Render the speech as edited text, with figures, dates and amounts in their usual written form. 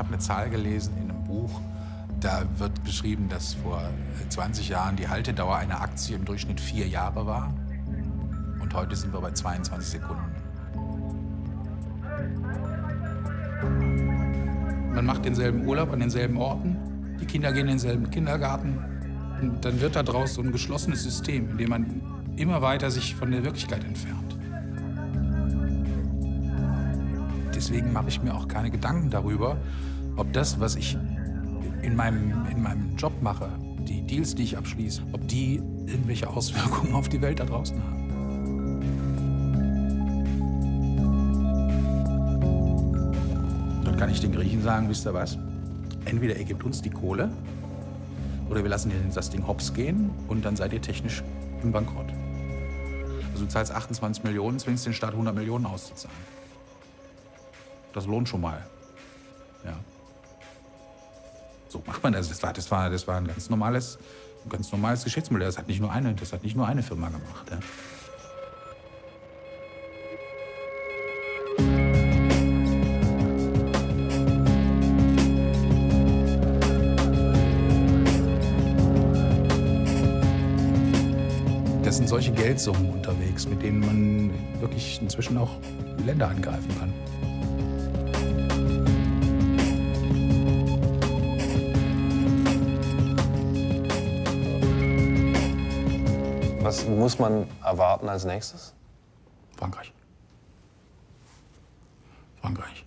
habe eine Zahl gelesen in einem Buch, da wird beschrieben, dass vor 20 Jahren die Haltedauer einer Aktie im Durchschnitt 4 Jahre war. Und heute sind wir bei 22 Sekunden. Man macht denselben Urlaub an denselben Orten, die Kinder gehen in denselben Kindergarten. Und dann wird daraus so ein geschlossenes System, in dem man immer weiter sich von der Wirklichkeit entfernt. Deswegen mache ich mir auch keine Gedanken darüber, ob das, was ich in meinem Job mache, die Deals, die ich abschließe, ob die irgendwelche Auswirkungen auf die Welt da draußen haben. Dann kann ich den Griechen sagen, wisst ihr was? Entweder ihr gebt uns die Kohle oder wir lassen das Ding hops gehen und dann seid ihr technisch im Bankrott. Also du zahlst 28 Millionen, zwingst den Staat 100 Millionen auszuzahlen. Das lohnt schon mal. Ja. So macht man das. Das war ein ganz normales Geschäftsmodell. Das hat nicht nur eine Firma gemacht. Ja. Das sind solche Geldsummen unterwegs, mit denen man wirklich inzwischen auch Länder angreifen kann. Was muss man erwarten als nächstes? Frankreich. Frankreich.